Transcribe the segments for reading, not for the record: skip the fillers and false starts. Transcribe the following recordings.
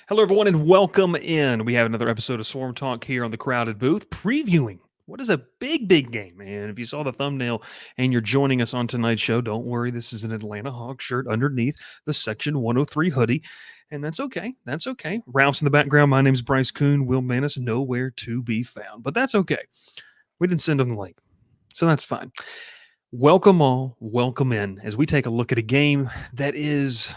Hello, everyone, and welcome in. We have another episode of Swarm Talk here on the Crowded Booth, previewing what is a big game, man. If you saw the thumbnail and you're joining us on tonight's show, don't worry. This is an Atlanta Hawk shirt underneath the Section 103 hoodie, and that's okay. That's okay. Ralph's in the background. My name's Bryce Koon. Will Manus, nowhere to be found, but that's okay. We didn't send him the link, so that's fine. Welcome all. Welcome in as we take a look at a game that is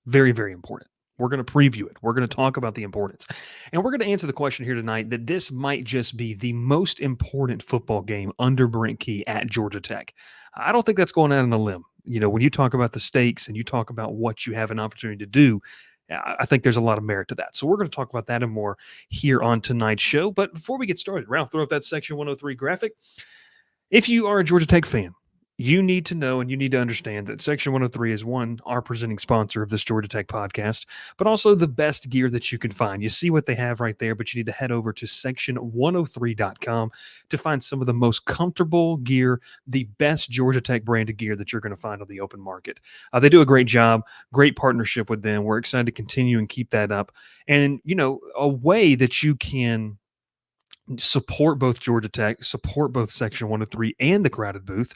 very important. We're going to preview it. We're going to talk about the importance. And we're going to answer the question here tonight that this might just be the most important football game under Brent Key at Georgia Tech. I don't think that's going out on a limb. You know, when you talk about the stakes and you talk about what you have an opportunity to do, I think there's a lot of merit to that. So we're going to talk about that and more here on tonight's show. But before we get started, Ralph, throw up that Section 103 graphic. If you are a Georgia Tech fan, you need to know and you need to understand that Section 103 is our presenting sponsor of this Georgia Tech podcast, but also the best gear that you can find. You see what they have right there, but you need to head over to section103.com to find some of the most comfortable gear, the best Georgia Tech branded gear that you're going to find on the open market. They do a great job, great partnership with them. We're excited to continue and keep that up. And, you know, a way that you can support both Georgia Tech, support both Section 103 and the Crowded Booth,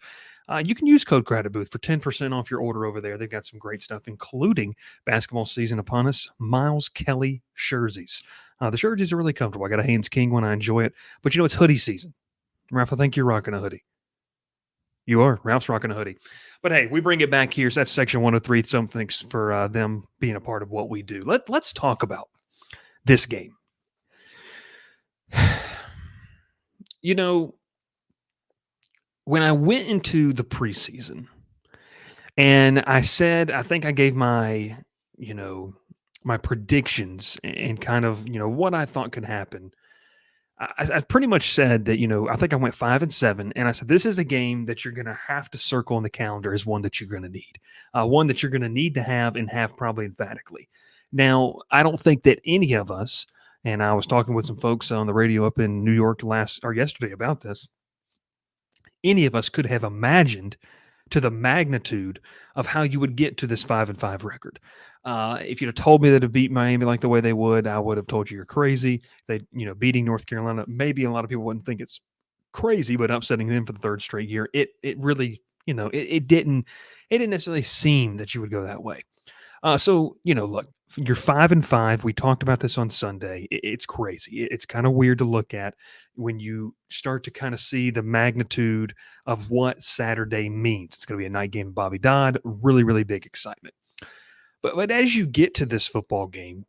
you can use code Crowded Booth for 10% off your order over there. They've got some great stuff, including basketball season upon us, Miles Kelly jerseys. The jerseys are really comfortable. I got a Haynes King one. I enjoy it. But, you know, it's hoodie season. Ralph, I think you're rocking a hoodie. You are. Ralph's rocking a hoodie. But, hey, we bring it back here. So that's Section 103. Some thanks for them being a part of what we do. Let's talk about this game. You know, when I went into the preseason and I said, I think I gave my predictions and kind of, what I thought could happen. I pretty much said that, I think I went 5-7, and I said, this is a game that you're going to have to circle on the calendar as one that you're going to need, one that you're going to need to have and have probably emphatically. Now, I don't think that any of us, and I was talking with some folks on the radio up in New York yesterday about this, any of us could have imagined to the magnitude of how you would get to this 5-5 record. If you'd have told me that to beat Miami like the way they would, I would have told you you're crazy. Beating North Carolina, maybe a lot of people wouldn't think it's crazy, but upsetting them for the third straight year, it really, it didn't necessarily seem that you would go that way. So, look, you're 5-5. We talked about this on Sunday. It's crazy. It's kind of weird to look at when you start to kind of see the magnitude of what Saturday means. It's going to be a night game. Bobby Dodd, really big excitement. But as you get to this football game,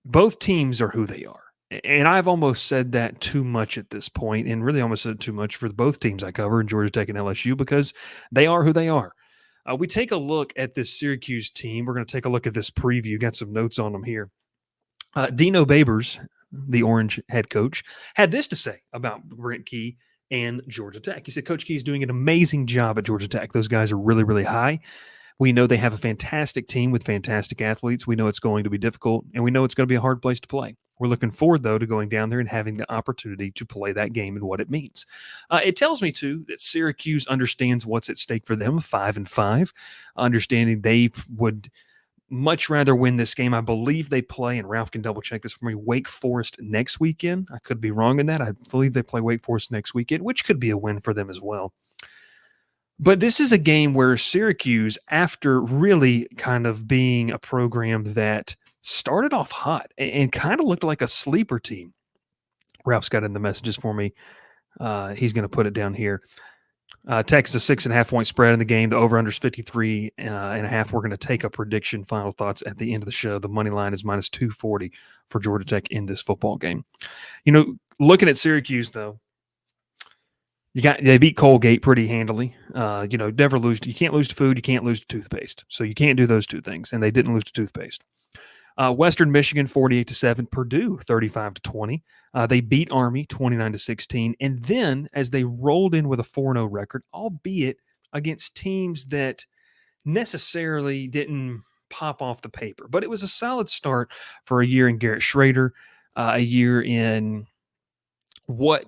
both teams are who they are. And I've almost said that too much at this point, and really almost said too much for both teams I cover in Georgia Tech and LSU, because they are who they are. We take a look at this Syracuse team. We're going to take a look at this preview. Got some notes on them here. Dino Babers, the Orange head coach, had this to say about Brent Key and Georgia Tech. He said, Coach Key is doing an amazing job at Georgia Tech. Those guys are really high. We know they have a fantastic team with fantastic athletes. We know it's going to be difficult, and we know it's going to be a hard place to play. We're looking forward, though, to going down there and having the opportunity to play that game and what it means. It tells me, too, that Syracuse understands what's at stake for them, 5-5, understanding they would much rather win this game. I believe they play, and Ralph can double-check this for me, Wake Forest next weekend. I could be wrong in that. I believe they play Wake Forest next weekend, which could be a win for them as well. But this is a game where Syracuse, after really kind of being a program that started off hot and kind of looked like a sleeper team. Ralph's got in the messages for me. He's going to put it down here. Texas, 6.5 point spread in the game. The over-under is 53.5. We're going to take a prediction, final thoughts at the end of the show. The money line is minus 240 for Georgia Tech in this football game. Looking at Syracuse, though, they beat Colgate pretty handily. Never lose. You can't lose to food. You can't lose to toothpaste. So you can't do those two things. And they didn't lose to toothpaste. Western Michigan 48-7, Purdue 35-20. They beat Army 29-16, and then as they rolled in with a 4-0 record, albeit against teams that necessarily didn't pop off the paper, but it was a solid start for a year in Garrett Schrader, a year in what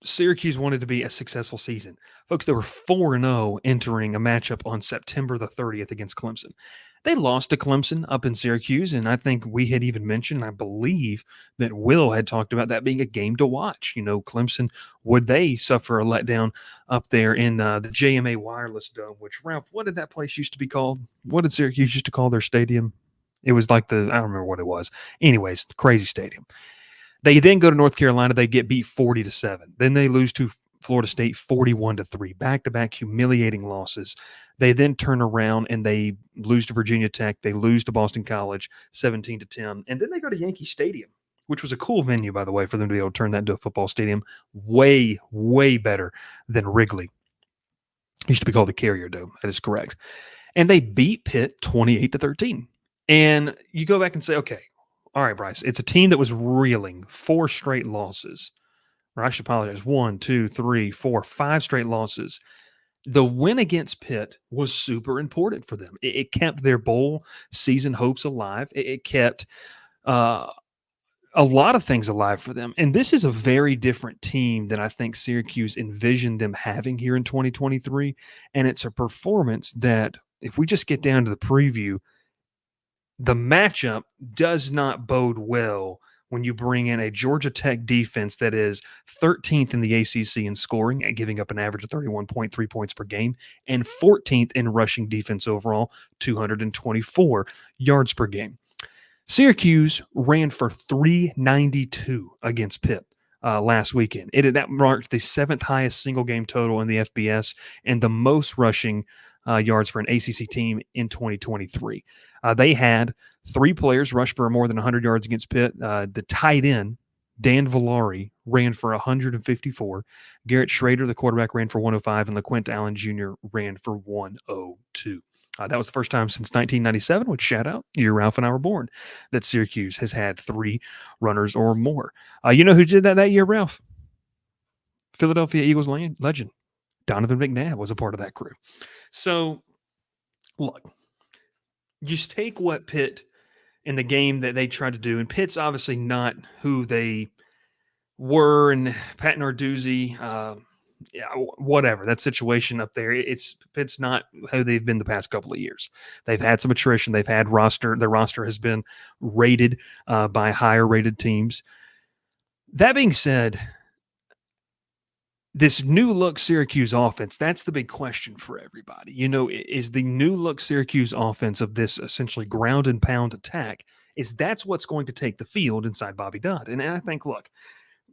Syracuse wanted to be a successful season. Folks, they were 4-0 entering a matchup on September the 30th against Clemson. They lost to Clemson up in Syracuse, and I think we had even mentioned, I believe, that Will had talked about that being a game to watch. Clemson, would they suffer a letdown up there in the JMA Wireless Dome, which, Ralph, what did that place used to be called? What did Syracuse used to call their stadium? It was like I don't remember what it was. Anyways, crazy stadium. They then go to North Carolina. They get beat 40-7. Then they lose to Florida State 41-3. Back-to-back humiliating losses. They then turn around and they lose to Virginia Tech. They lose to Boston College 17-10. And then they go to Yankee Stadium, which was a cool venue, by the way, for them to be able to turn that into a football stadium. Way, way better than Wrigley. It used to be called the Carrier Dome. That is correct. And they beat Pitt 28-13. And you go back and say, okay, all right, Bryce, it's a team that was reeling 4 straight losses. Or I should apologize. 1, 2, 3, 4, 5 straight losses. The win against Pitt was super important for them. It kept their bowl season hopes alive. It kept a lot of things alive for them. And this is a very different team than I think Syracuse envisioned them having here in 2023. And it's a performance that, if we just get down to the preview, the matchup does not bode well when you bring in a Georgia Tech defense that is 13th in the ACC in scoring at giving up an average of 31.3 points per game and 14th in rushing defense overall, 224 yards per game. Syracuse ran for 392 against Pitt last weekend. That marked the 7th highest single game total in the FBS and the most rushing yards for an ACC team in 2023. They had 3 players rush for more than 100 yards against Pitt. The tight end, Dan Villari, ran for 154. Garrett Schrader, the quarterback, ran for 105, and LaQuint Allen Jr. ran for 102. That was the first time since 1997, which, shout out, year Ralph and I were born, that Syracuse has had 3 runners or more. You know who did that year, Ralph? Philadelphia Eagles legend. Donovan McNabb was a part of that crew. So, look, just take what Pitt in the game that they tried to do, and Pitt's obviously not who they were, and Pat Narduzzi, whatever, that situation up there, Pitt's not who they've been the past couple of years. They've had some attrition. They've had their roster has been rated by higher rated teams. That being said, this new look Syracuse offense, that's the big question for everybody. Is the new look Syracuse offense of this essentially ground and pound attack, that's what's going to take the field inside Bobby Dodd? And I think, look,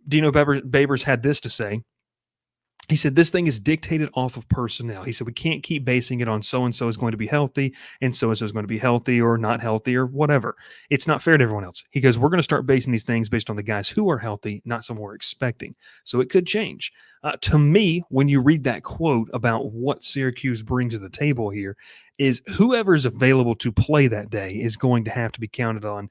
Dino Babers had this to say. He said, this thing is dictated off of personnel. He said, we can't keep basing it on so-and-so is going to be healthy and so-and-so is going to be healthy or not healthy or whatever. It's not fair to everyone else. He goes, we're going to start basing these things based on the guys who are healthy, not someone we're expecting. So it could change. To me, when you read that quote about what Syracuse brings to the table here, is whoever's available to play that day is going to have to be counted on.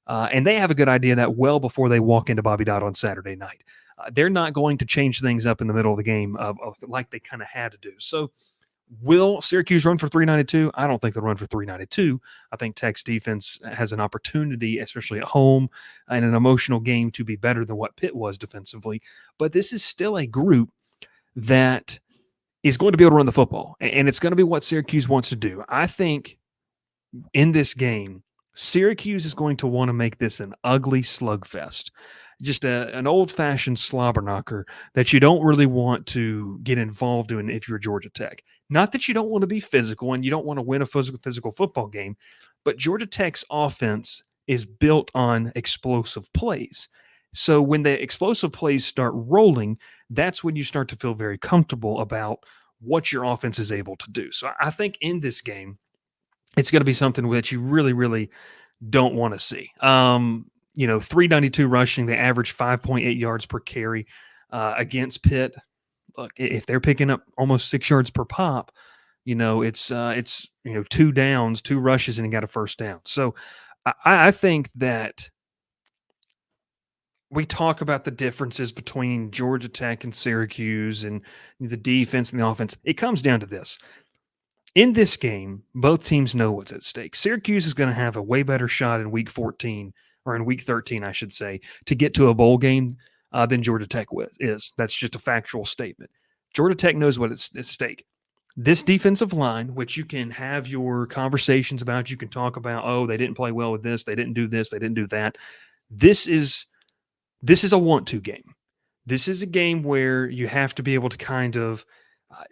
And they have a good idea of that well before they walk into Bobby Dodd on Saturday night. They're not going to change things up in the middle of the game like they kind of had to do. So will Syracuse run for 392? I don't think they'll run for 392. I think Tech's defense has an opportunity, especially at home, in an emotional game to be better than what Pitt was defensively. But this is still a group that is going to be able to run the football, and it's going to be what Syracuse wants to do. I think in this game, Syracuse is going to want to make this an ugly slugfest. Just an old-fashioned slobber knocker that you don't really want to get involved in if you're Georgia Tech. Not that you don't want to be physical and you don't want to win a physical football game, but Georgia Tech's offense is built on explosive plays. So when the explosive plays start rolling, that's when you start to feel very comfortable about what your offense is able to do. So I think in this game, it's going to be something that you really, really don't want to see. 392 rushing, they average 5.8 yards per carry against Pitt. Look, if they're picking up almost 6 yards per pop, it's 2 downs, 2 rushes, and he got a first down. So I think that we talk about the differences between Georgia Tech and Syracuse and the defense and the offense. It comes down to this. In this game, both teams know what's at stake. Syracuse is going to have a way better shot in week 14, or in week 13, I should say, to get to a bowl game than Georgia Tech is. That's just a factual statement. Georgia Tech knows what's at stake. This defensive line, which you can have your conversations about, you can talk about, oh, they didn't play well with this, they didn't do this, they didn't do that. This is a want-to game. This is a game where you have to be able to kind of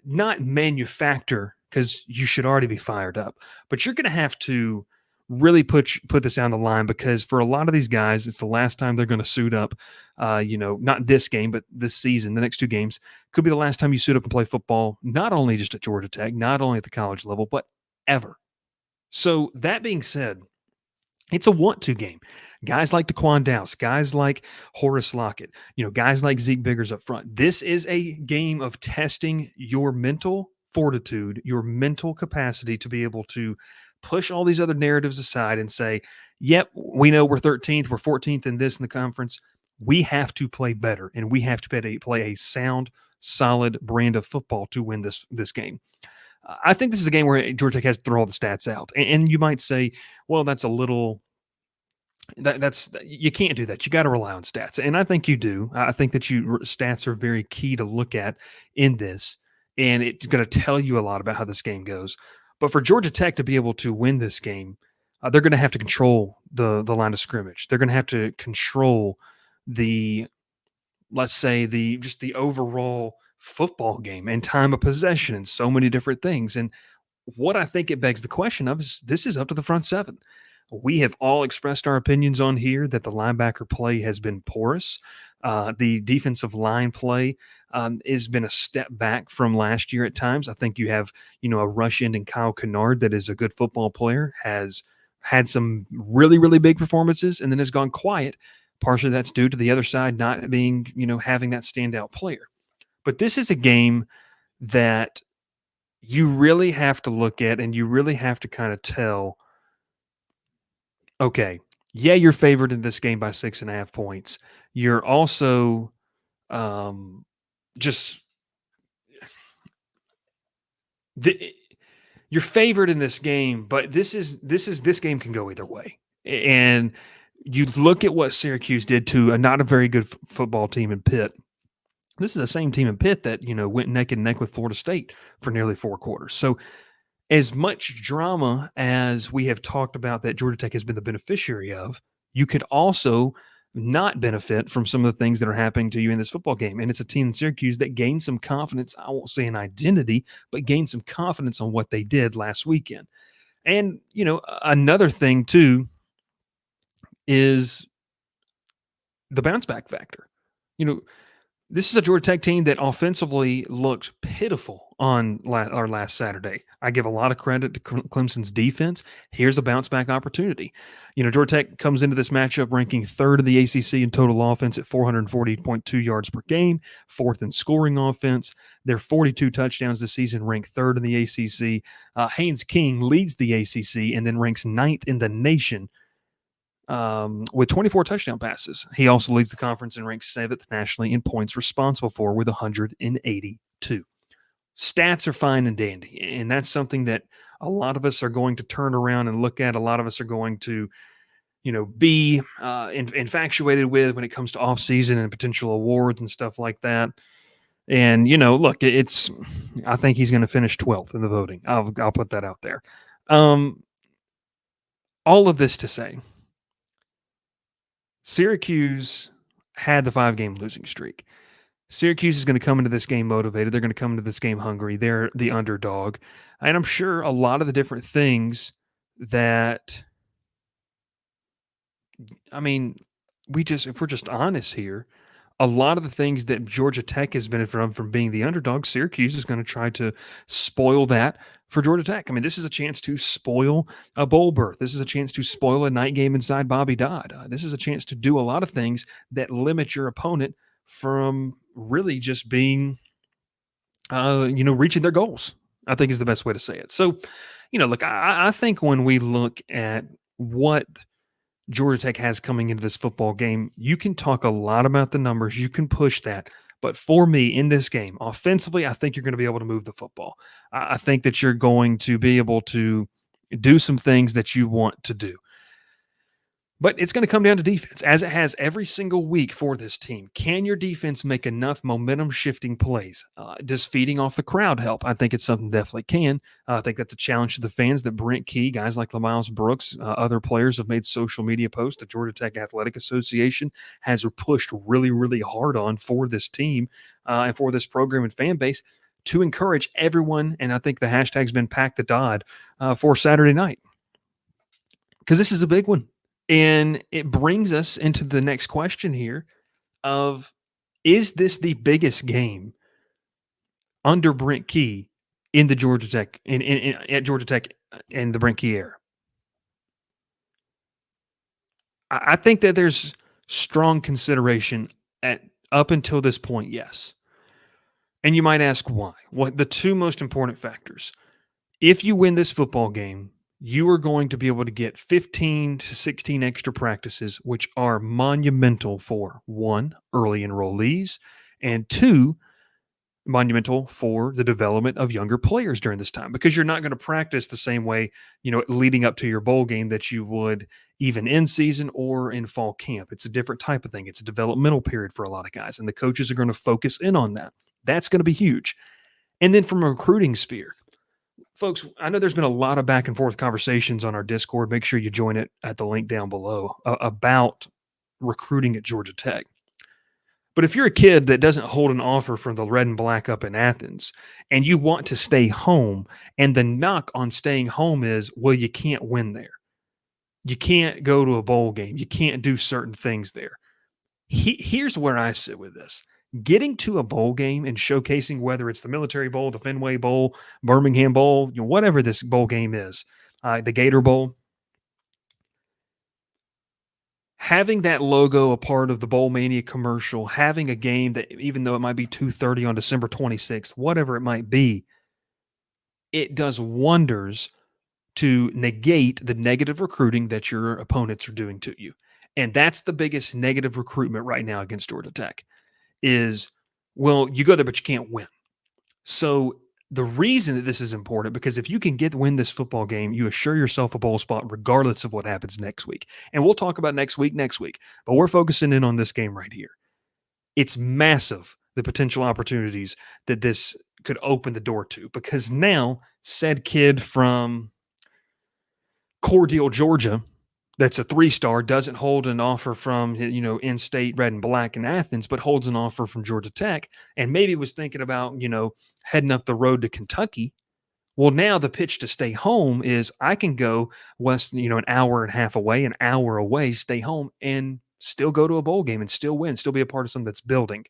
not manufacture, because you should already be fired up, but you're going to have to really put this on the line, because for a lot of these guys, it's the last time they're going to suit up. Not this game, but this season, the next two games could be the last time you suit up and play football, not only just at Georgia Tech, not only at the college level, but ever. So that being said, it's a want-to game. Guys like Daquan Dowse, guys like Horace Lockett, guys like Zeke Biggers up front. This is a game of testing your mental fortitude, your mental capacity to be able to push all these other narratives aside and say, yep, we know we're 13th, we're 14th in this in the conference. We have to play better, and we have to play a sound, solid brand of football to win this game. I think this is a game where Georgia Tech has to throw all the stats out. And you might say, well, that's a little that's you can't do that. You got to rely on stats. And I think you do. I think that stats are very key to look at in this, and it's going to tell you a lot about how this game goes. But for Georgia Tech to be able to win this game, they're going to have to control the line of scrimmage. They're going to have to control let's say the overall football game and time of possession and so many different things. And what I think it begs the question of is, this is up to the front seven. We have all expressed our opinions on here that the linebacker play has been porous. The defensive line play has been a step back from last year at times. I think you have, a rush end in Kyle Kennard that is a good football player, has had some really, really big performances, and then has gone quiet. Partially that's due to the other side not being, having that standout player. But this is a game that you really have to look at, and you really have to kind of tell, okay, yeah, you're favored in this game by 6.5 points. You're also you're favored in this game, but this game can go either way. And you look at what Syracuse did to not a very good football team in Pitt. This is the same team in Pitt that, went neck and neck with Florida State for nearly 4 quarters. So as much drama as we have talked about that Georgia Tech has been the beneficiary of, you could also not benefit from some of the things that are happening to you in this football game. And it's a team in Syracuse that gained some confidence. I won't say an identity, but gained some confidence on what they did last weekend. And, another thing too is the bounce back factor. This is a Georgia Tech team that offensively looked pitiful on our last Saturday. I give a lot of credit to Clemson's defense. Here's a bounce back opportunity. Georgia Tech comes into this matchup ranking 3rd in the ACC in total offense at 440.2 yards per game, 4th in scoring offense. Their 42 touchdowns this season rank 3rd in the ACC. Haynes King leads the ACC and then ranks 9th in the nation with 24 touchdown passes. He also leads the conference and ranks 7th nationally in points responsible for with 182. Stats are fine and dandy, and that's something that a lot of us are going to turn around and look at. A lot of us are going to, be infatuated with when it comes to offseason and potential awards and stuff like that. And, look, I think he's going to finish 12th in the voting. I'll put that out there. All of this to say, Syracuse had the 5-game losing streak. Syracuse is going to come into this game motivated. They're going to come into this game hungry. They're the underdog. And I'm sure a lot of the different things that, if we're just honest here, a lot of the things that Georgia Tech has benefited from being the underdog, Syracuse is going to try to spoil that for Georgia Tech. This is a chance to spoil a bowl berth. This is a chance to spoil a night game inside Bobby Dodd. This is a chance to do a lot of things that limit your opponent from really just being, reaching their goals, I think is the best way to say it. So, look, I think when we look at what Georgia Tech has coming into this football game, you can talk a lot about the numbers. You can push that. But for me, in this game, offensively, I think you're going to be able to move the football. I think that you're going to be able to do some things that you want to do. But it's going to come down to defense, as it has every single week for this team. Can your defense make enough momentum shifting plays? Does feeding off the crowd help? I think it's something definitely can. I think that's a challenge to the fans that Brent Key, guys like Lamiles Brooks, other players have made social media posts. The Georgia Tech Athletic Association has pushed really, really hard on for this team and for this program and fan base to encourage everyone. And I think the hashtag's been pack the Dodd for Saturday night, because this is a big one. And it brings us into the next question here of, is this the biggest game under Brent Key in the Georgia Tech at Georgia Tech in the Brent Key era? I think that there's strong consideration at up until this point, yes. And you might ask why. What the two most important factors? If you win this football game, you are going to be able to get 15 to 16 extra practices, which are monumental for, one, early enrollees, and two, monumental for the development of younger players during this time, because you're not going to practice the same way, leading up to your bowl game that you would even in season or in fall camp. It's a different type of thing. It's a developmental period for a lot of guys, and the coaches are going to focus in on that. That's going to be huge. And then from a recruiting sphere, folks, I know there's been a lot of back and forth conversations on our Discord. Make sure you join it at the link down below about recruiting at Georgia Tech. But if you're a kid that doesn't hold an offer from the Red and Black up in Athens and you want to stay home, and the knock on staying home is, well, you can't win there. You can't go to a bowl game. You can't do certain things there. Here's where I sit with this. Getting to a bowl game and showcasing, whether it's the Military Bowl, the Fenway Bowl, Birmingham Bowl, whatever this bowl game is, the Gator Bowl, having that logo a part of the Bowl Mania commercial, having a game that, even though it might be 2:30 on December 26th, whatever it might be, it does wonders to negate the negative recruiting that your opponents are doing to you. And that's the biggest negative recruitment right now against Georgia Tech is, well, you go there, but you can't win. So the reason that this is important, because if you can win this football game, you assure yourself a bowl spot regardless of what happens next week. And we'll talk about next week, but we're focusing in on this game right here. It's massive, the potential opportunities that this could open the door to, because now said kid from Cordele, Georgia, that's a 3-star, doesn't hold an offer from, in-state Red and Black in Athens, but holds an offer from Georgia Tech, and maybe was thinking about, heading up the road to Kentucky. Well, now the pitch to stay home is, I can go west, an hour and a half away, an hour away, stay home, and still go to a bowl game and still win, still be a part of something that's building.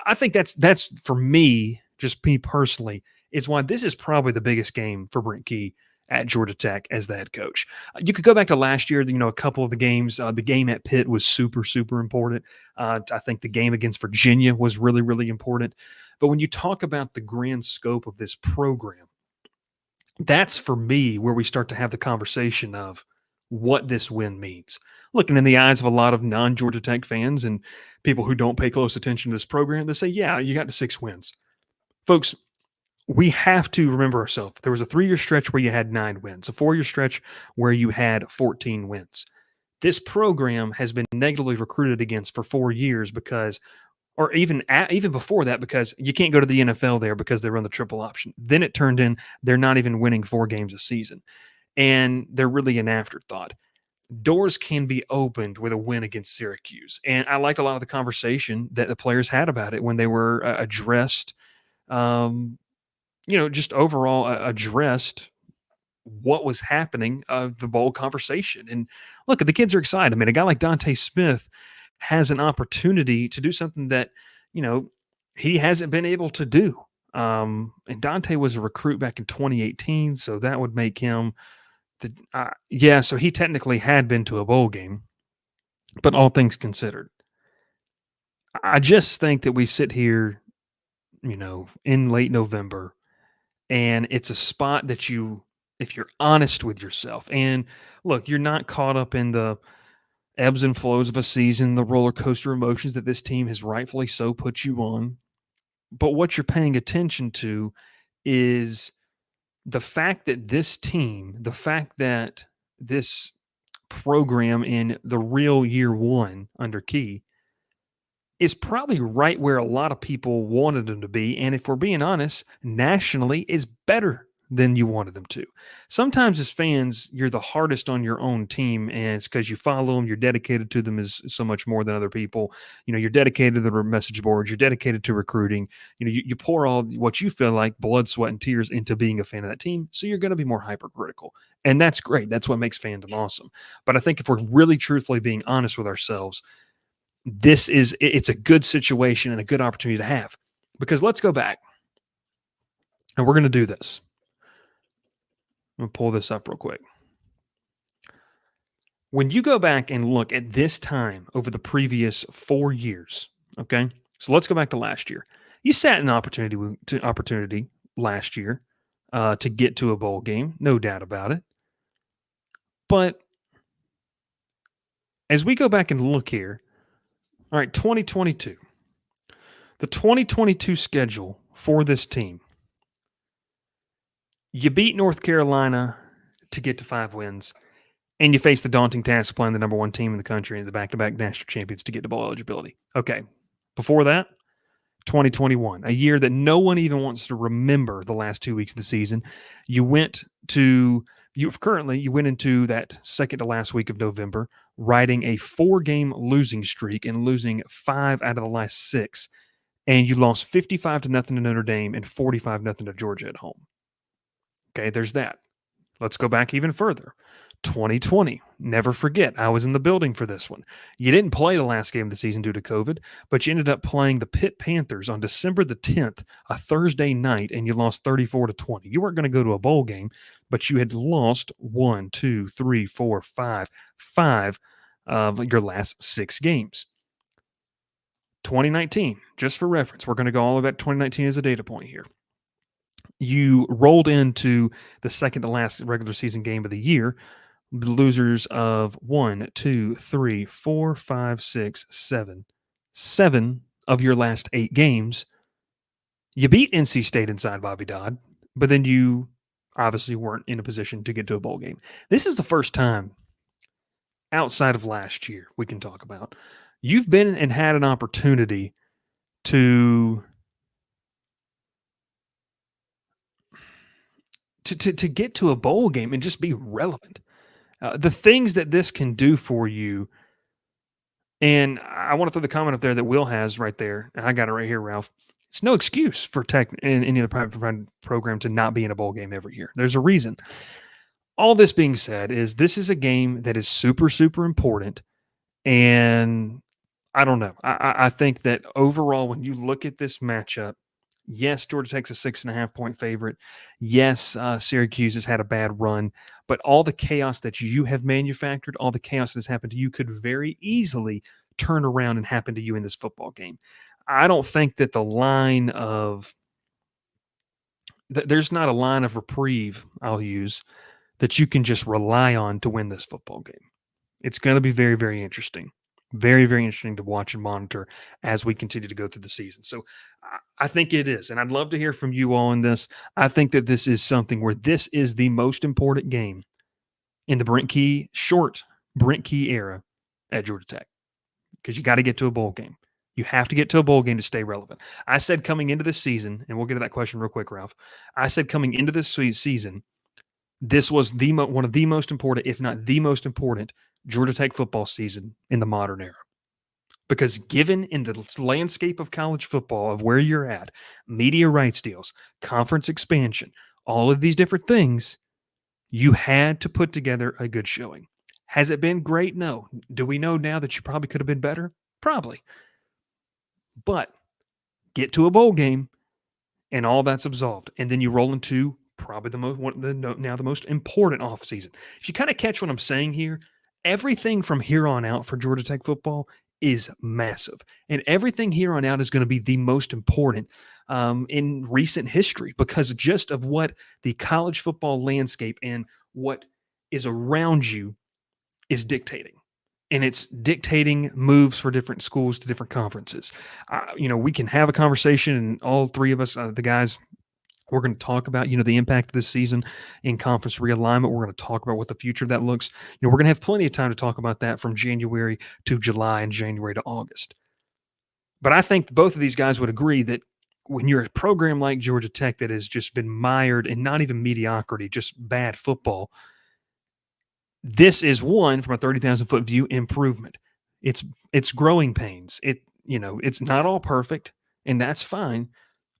I think that's for me, just me personally, is why this is probably the biggest game for Brent Key at Georgia Tech as the head coach. You could go back to last year, a couple of the games. The game at Pitt was super, super important. I think the game against Virginia was really, really important. But when you talk about the grand scope of this program, that's for me where we start to have the conversation of what this win means. Looking in the eyes of a lot of non-Georgia Tech fans and people who don't pay close attention to this program, they say, yeah, you got to 6 wins. Folks, we have to remember ourselves. There was a 3-year stretch where you had 9 wins, a 4-year stretch where you had 14 wins. This program has been negatively recruited against for 4 years because, or even before that, because you can't go to the NFL there because they run the triple option. Then it turned in they're not even winning 4 games a season, and they're really an afterthought. Doors can be opened with a win against Syracuse, and I liked a lot of the conversation that the players had about it when they were addressed. Just overall addressed what was happening of the bowl conversation. And look, the kids are excited. I mean, a guy like Dante Smith has an opportunity to do something that, he hasn't been able to do. And Dante was a recruit back in 2018, so that would make him so he technically had been to a bowl game, but all things considered, I just think that we sit here, in late November, and it's a spot that if you're honest with yourself, and look, you're not caught up in the ebbs and flows of a season, the roller coaster emotions that this team has rightfully so put you on. But what you're paying attention to is the fact that this program in the real year one under Key is probably right where a lot of people wanted them to be. And if we're being honest, nationally is better than you wanted them to. Sometimes as fans, you're the hardest on your own team, and it's because you follow them, you're dedicated to them as so much more than other people. You're dedicated to the message boards, you're dedicated to recruiting. You pour all what you feel like blood, sweat, and tears into being a fan of that team. So you're going to be more hypercritical. And that's great. That's what makes fandom awesome. But I think if we're really truthfully being honest with ourselves, it's a good situation and a good opportunity to have. Because let's go back, and we're going to do this. I'm going to pull this up real quick. When you go back and look at this time over the previous 4 years, okay? So let's go back to last year. You sat an opportunity last year to get to a bowl game, no doubt about it. But as we go back and look here, all right, 2022. The 2022 schedule for this team. You beat North Carolina to get to 5 wins, and you face the daunting task of playing the number 1 team in the country and the back-to-back national champions to get to bowl eligibility. Okay. Before that, 2021, a year that no one even wants to remember the last 2 weeks of the season. You went into that second to last week of November, riding a 4-game losing streak and losing 5 out of the last 6. And you lost 55-0 to Notre Dame and 45-0 to Georgia at home. Okay, there's that. Let's go back even further. 2020, never forget, I was in the building for this one. You didn't play the last game of the season due to COVID, but you ended up playing the Pitt Panthers on December the 10th, a Thursday night, and you lost 34-20. You weren't going to go to a bowl game, but you had lost 5 of your last 6 games. 2019, just for reference, we're going to go all about 2019 as a data point here. You rolled into the second to last regular season game of the year, the losers of 1, 2, 3, 4, 5, 6, 7. 7 of your last 8 games. You beat NC State inside Bobby Dodd, but then you obviously weren't in a position to get to a bowl game. This is the first time outside of last year we can talk about. You've been and had an opportunity to get to a bowl game and just be relevant. The things that this can do for you, and I want to throw the comment up there that Will has right there, and I got it right here, Ralph. It's no excuse for Tech in any of the private program to not be in a bowl game every year. There's a reason. All this being said, this is a game that is super, super important, and I don't know. I think that overall, when you look at this matchup, yes, Georgia Tech's a 6.5-point favorite. Yes, Syracuse has had a bad run, but all the chaos that you have manufactured, all the chaos that has happened to you could very easily turn around and happen to you in this football game. I don't think that there's not a line of reprieve I'll use that you can just rely on to win this football game. It's going to be very, very interesting. Very, very interesting to watch and monitor as we continue to go through the season. So I think it is, and I'd love to hear from you all on this. I think that this is something where this is the most important game in the short Brent Key era at Georgia Tech, because you got to get to a bowl game. You have to get to a bowl game to stay relevant. I said coming into this season, and we'll get to that question real quick, Ralph. I said coming into this season, this was one of the most important, if not the most important, Georgia Tech football season in the modern era. Because given in the landscape of college football, of where you're at, media rights deals, conference expansion, all of these different things, you had to put together a good showing. Has it been great? No. Do we know now that you probably could have been better? Probably. But get to a bowl game, and all that's absolved. And then you roll into probably the most important offseason. If you kind of catch what I'm saying here, everything from here on out for Georgia Tech football is massive. And everything here on out is going to be the most important in recent history, because just of what the college football landscape and what is around you is dictating. And it's dictating moves for different schools to different conferences. We can have a conversation, and all 3 of us, the guys We're going to talk about, the impact of this season in conference realignment. We're going to talk about what the future of that looks. We're going to have plenty of time to talk about that from January to July and January to August. But I think both of these guys would agree that when you're a program like Georgia Tech that has just been mired in not even mediocrity, just bad football, this is one from a 30,000-foot view improvement. It's growing pains. It's not all perfect, and that's fine.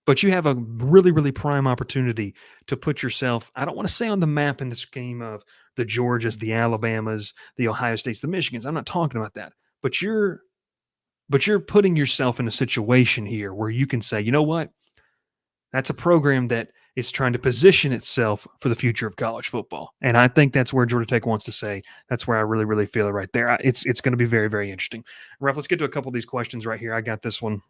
But you have a really, really prime opportunity to put yourself, I don't want to say on the map in the scheme of the Georgias, the Alabamas, the Ohio States, the Michigans. I'm not talking about that. But you're putting yourself in a situation here where you can say, you know what? That's a program that is trying to position itself for the future of college football. And I think that's where Georgia Tech wants to say. That's where I really, really feel it right there. It's going to be very, very interesting. Ralph, let's get to a couple of these questions right here. I got this one.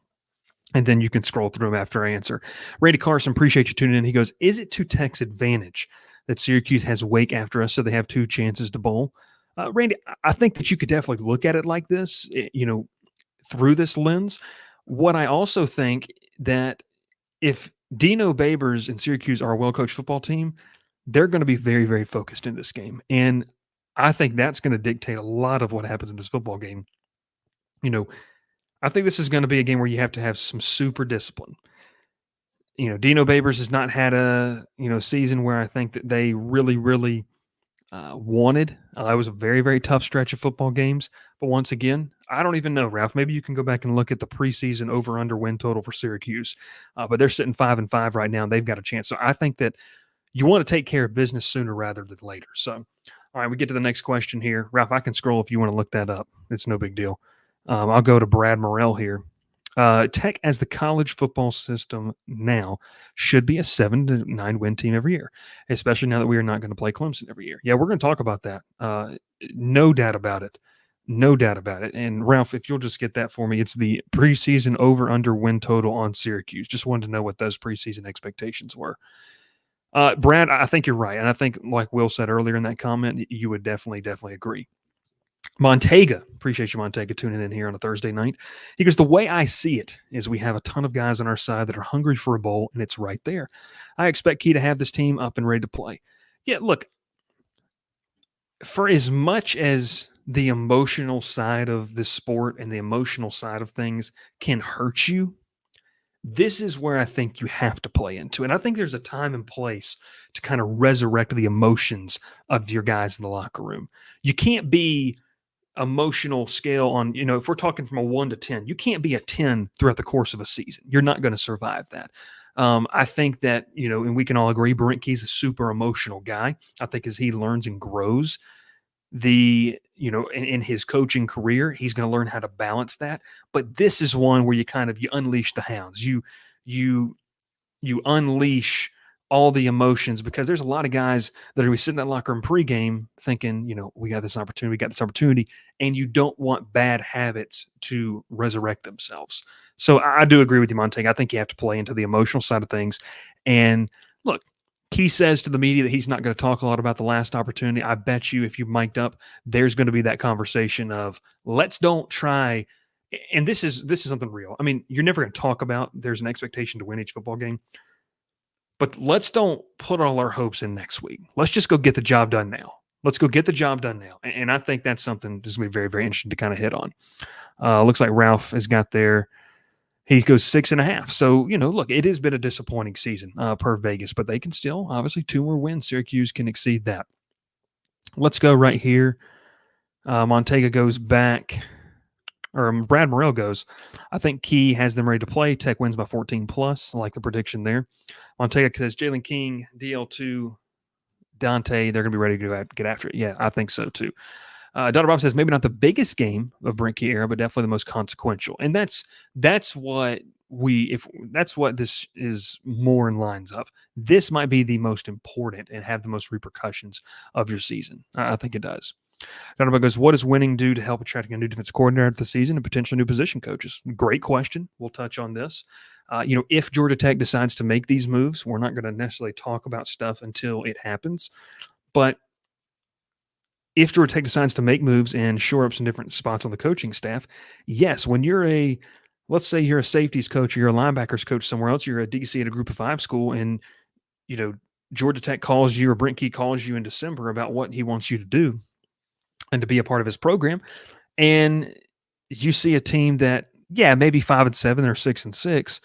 And then you can scroll through them after I answer. Randy Carson, appreciate you tuning in. He goes, is it to Tech's advantage that Syracuse has Wake after us so they have 2 chances to bowl? Randy, I think that you could definitely look at it like this, through this lens. What I also think that if Dino Babers and Syracuse are a well-coached football team, they're going to be very, very focused in this game. And I think that's going to dictate a lot of what happens in this football game. I think this is going to be a game where you have to have some super discipline. Dino Babers has not had a season where I think that they really, really wanted. It was a very, very tough stretch of football games. But once again, I don't even know, Ralph. Maybe you can go back and look at the preseason over/under win total for Syracuse. But they're sitting 5-5 right now, and they've got a chance. So I think that you want to take care of business sooner rather than later. So, all right, we get to the next question here. Ralph, I can scroll if you want to look that up. It's no big deal. I'll go to Brad Morrell here. Tech, as the college football system now, should be a 7-9 win team every year, especially now that we are not going to play Clemson every year. Yeah, we're going to talk about that. No doubt about it. No doubt about it. And Ralph, if you'll just get that for me, it's the preseason over/under win total on Syracuse. Just wanted to know what those preseason expectations were. Brad, I think you're right. And I think, like Will said earlier in that comment, you would definitely agree. Montega, appreciate you, Montega, tuning in here on a Thursday night. He goes, the way I see it is we have a ton of guys on our side that are hungry for a bowl, and it's right there. I expect Key to have this team up and ready to play. Yeah, look, for as much as the emotional side of this sport and the emotional side of things can hurt you, this is where I think you have to play into. And I think there's a time and place to kind of resurrect the emotions of your guys in the locker room. You can't be emotional scale on, if we're talking from a 1 to 10, you can't be a 10 throughout the course of a season. You're not going to survive that. I think that, and we can all agree, Brent Key's a super emotional guy. I think as he learns and grows in his coaching career, he's going to learn how to balance that. But this is one where you unleash the hounds. You unleash all the emotions, because there's a lot of guys that are going to be sitting in that locker room pregame thinking, we got this opportunity, and you don't want bad habits to resurrect themselves. So I do agree with you, Montega. I think you have to play into the emotional side of things. And look, Key says to the media that he's not going to talk a lot about the last opportunity. I bet you if you mic'd up, there's going to be that conversation of let's don't try. And this is something real. I mean, you're never going to talk about there's an expectation to win each football game. But let's don't put all our hopes in next week. Let's just go get the job done now. Let's go get the job done now. And I think that's something that's going to be very, very interesting to kind of hit on. Looks like Ralph has got there. He goes 6.5. So, look, it has been a disappointing season per Vegas, but they can still, obviously, 2 more wins. Syracuse can exceed that. Let's go right here. Montega goes back. Or Brad Morrell goes, I think Key has them ready to play. Tech wins by 14+. I like the prediction there. Montega says Jalen King, DL2, Dante, they're going to be ready to get after it. Yeah, I think so too. Donna Bob says maybe not the biggest game of Brent Key era, but definitely the most consequential. And that's what this is more in lines of. This might be the most important and have the most repercussions of your season. I think it does. Donovan goes, what does winning do to help attracting a new defensive coordinator at the season and potentially new position coaches? Great question. We'll touch on this. If Georgia Tech decides to make these moves, we're not going to necessarily talk about stuff until it happens. But if Georgia Tech decides to make moves and shore up some different spots on the coaching staff, yes, when let's say you're a safeties coach or you're a linebackers coach somewhere else, you're a DC at a group of 5 school, and Georgia Tech calls you or Brent Key calls you in December about what he wants you to do and to be a part of his program, and you see a team that, maybe 5-7 or 6-6,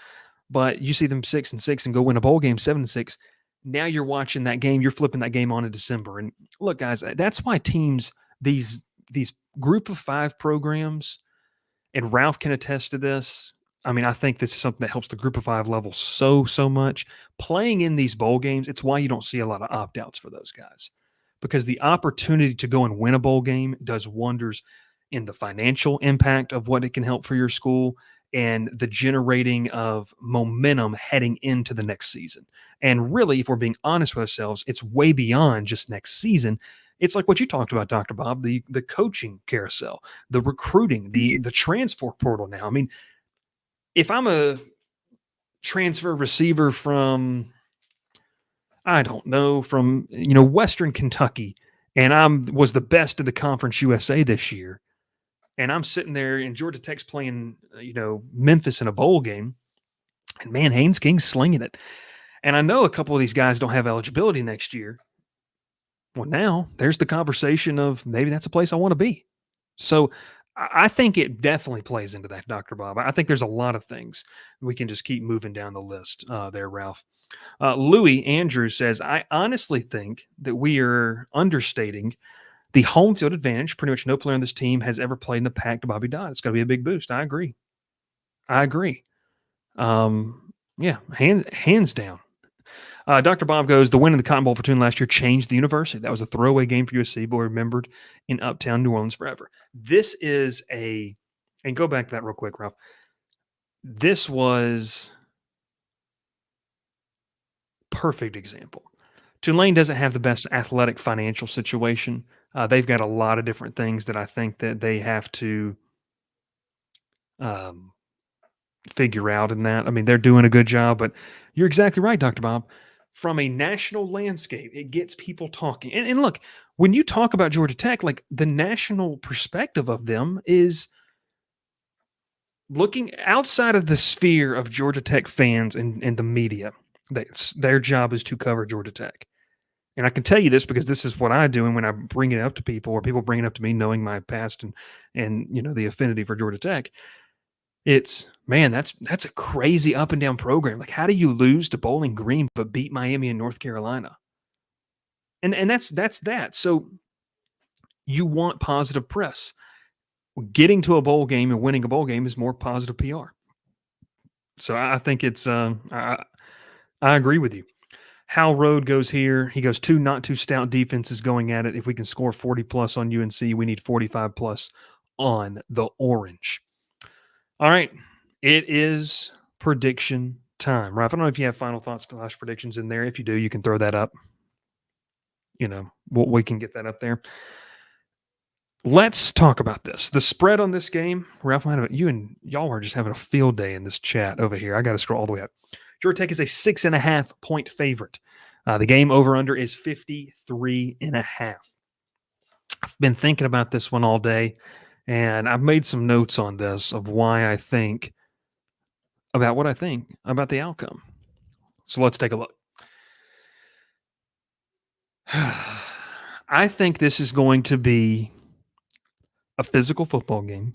but you see them 6-6 and go win a bowl game 7-6. Now you're watching that game, you're flipping that game on in December. And look, guys, that's why teams, these group of 5 programs, and Ralph can attest to this. I mean, I think this is something that helps the group of 5 level so much. Playing in these bowl games, it's why you don't see a lot of opt-outs for those guys, because the opportunity to go and win a bowl game does wonders in the financial impact of what it can help for your school and the generating of momentum heading into the next season. And really, if we're being honest with ourselves, it's way beyond just next season. It's like what you talked about, Dr. Bob, the coaching carousel, the recruiting, the transfer portal now. I mean, if I'm a transfer receiver from, I don't know, from Western Kentucky, and I was the best of the Conference USA this year, and I'm sitting there and Georgia Tech's playing, Memphis in a bowl game, and man, Haynes King's slinging it. And I know a couple of these guys don't have eligibility next year. Well, now there's the conversation of maybe that's a place I want to be. So I think it definitely plays into that, Dr. Bob. I think there's a lot of things. We can just keep moving down the list there, Ralph. Louis Andrews says, I honestly think that we are understating the home field advantage. Pretty much no player on this team has ever played in the Pac to Bobby Dodd. It's going to be a big boost. I agree. Hands down. Dr. Bob goes, the win in the Cotton Bowl for Tune last year changed the university. That was a throwaway game for USC, but remembered in uptown New Orleans forever. This is and go back to that real quick, Ralph. This was perfect example. Tulane doesn't have the best athletic financial situation. They've got a lot of different things that I think that they have to figure out in that. I mean, they're doing a good job, but you're exactly right, Dr. Bob. From a national landscape, it gets people talking. And look, when you talk about Georgia Tech, like the national perspective of them is looking outside of the sphere of Georgia Tech fans and the media. Their job is to cover Georgia Tech. And I can tell you this because this is what I do. And when I bring it up to people or people bring it up to me, knowing my past and the affinity for Georgia Tech, it's, man, that's a crazy up and down program. Like, how do you lose to Bowling Green but beat Miami and North Carolina? And that's that. So you want positive press. Getting to a bowl game and winning a bowl game is more positive PR. So I think it's I agree with you. Hal Road goes here. He goes, 2 not too stout defenses going at it. If we can score 40 plus on UNC, we need 45 plus on the Orange. All right. It is prediction time. Ralph, I don't know if you have final thoughts / predictions in there. If you do, you can throw that up. We can get that up there. Let's talk about this. The spread on this game, Ralph, you and y'all are just having a field day in this chat over here. I got to scroll all the way up. Georgia Tech is a 6.5 point favorite. The game over under is 53.5. I've been thinking about this one all day, and I've made some notes on this of why I think about what I think about the outcome. So let's take a look. I think this is going to be a physical football game.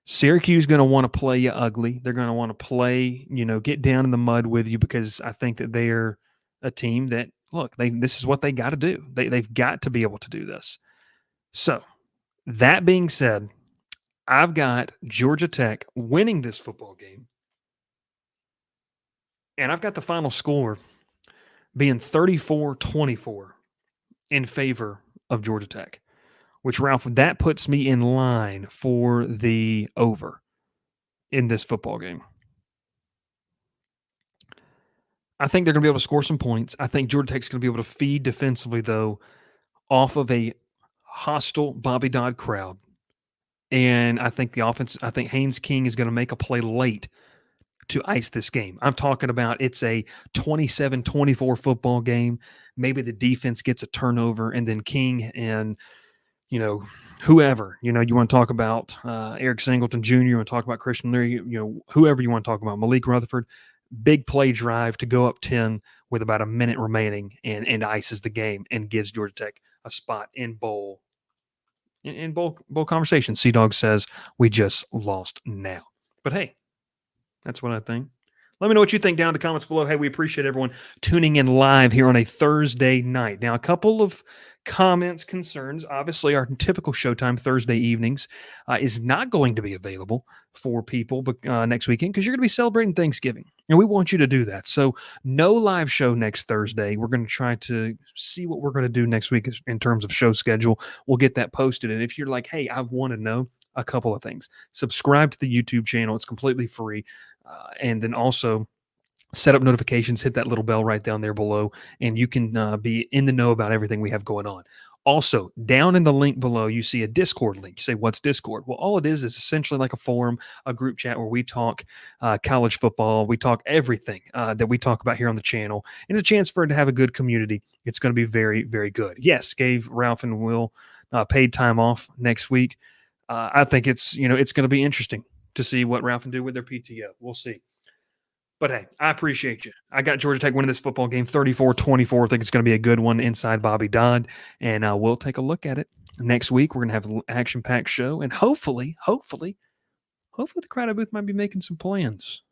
Syracuse is going to want to play you ugly. They're going to want to play, get down in the mud with you, because I think that they're a team that, look, this is what they got to do. They've got to be able to do this. So that being said, I've got Georgia Tech winning this football game. And I've got the final score being 34-24 in favor of Georgia Tech, which, Ralph, that puts me in line for the over in this football game. I think they're going to be able to score some points. I think Georgia Tech's going to be able to feed defensively, though, off of a hostile Bobby Dodd crowd. And I think the offense, I think Haynes King is going to make a play late to ice this game. I'm talking about it's a 27-24 football game. Maybe the defense gets a turnover, and then King and whoever, you want to talk about Eric Singleton Jr., you want to talk about Christian Leary, whoever you want to talk about, Malik Rutherford, big play drive to go up 10 with about a minute remaining and ices the game and gives Georgia Tech a spot in bowl conversation. Sea-Dog says we just lost now. But hey, that's what I think. Let me know what you think down in the comments below. Hey, we appreciate everyone tuning in live here on a Thursday night. Now, a couple of comments, concerns. Obviously, our typical showtime Thursday evenings is not going to be available for people next weekend because you're going to be celebrating Thanksgiving, and we want you to do that. So no live show next Thursday. We're going to try to see what we're going to do next week in terms of show schedule. We'll get that posted, and if you're like, hey, I want to know a couple of things, subscribe to the YouTube channel. It's completely free. And then also set up notifications, hit that little bell right down there below, and you can be in the know about everything we have going on. Also, down in the link below, you see a Discord link. You say, what's Discord? Well, all it is essentially like a forum, a group chat where we talk college football. We talk everything that we talk about here on the channel. And it's a chance for it to have a good community. It's going to be very, very good. Yes, gave Ralph and Will paid time off next week. I think it's going to be interesting to see what Ralph can do with their PTO. We'll see. But hey, I appreciate you. I got Georgia Tech winning this football game 34-24. I think it's going to be a good one inside Bobby Dodd. And we'll take a look at it next week. We're going to have an action-packed show. And hopefully, the Crowded Booth might be making some plans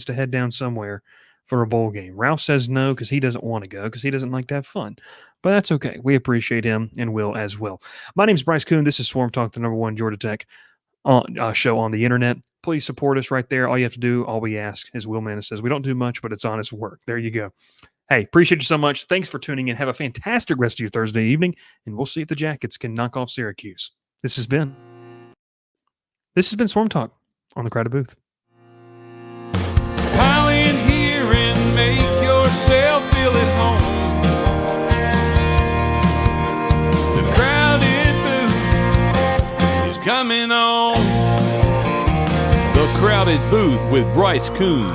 to head down somewhere for a bowl game. Ralph says no because he doesn't want to go because he doesn't like to have fun. But that's okay. We appreciate him and will as well. My name is Bryce Koon. This is Swarm Talk, the #1 Georgia Tech show on the internet. Please support us right there. All you have to do, all we ask, as Will Manus says, we don't do much, but it's honest work. There you go. Hey, appreciate you so much. Thanks for tuning in. Have a fantastic rest of your Thursday evening, and we'll see if the Jackets can knock off Syracuse. This has been Swarm Talk on the Crowded Booth. Pile in here and make yourself feel at home. The Crowded Booth is coming on. The Crowded Booth with Bryce Koon.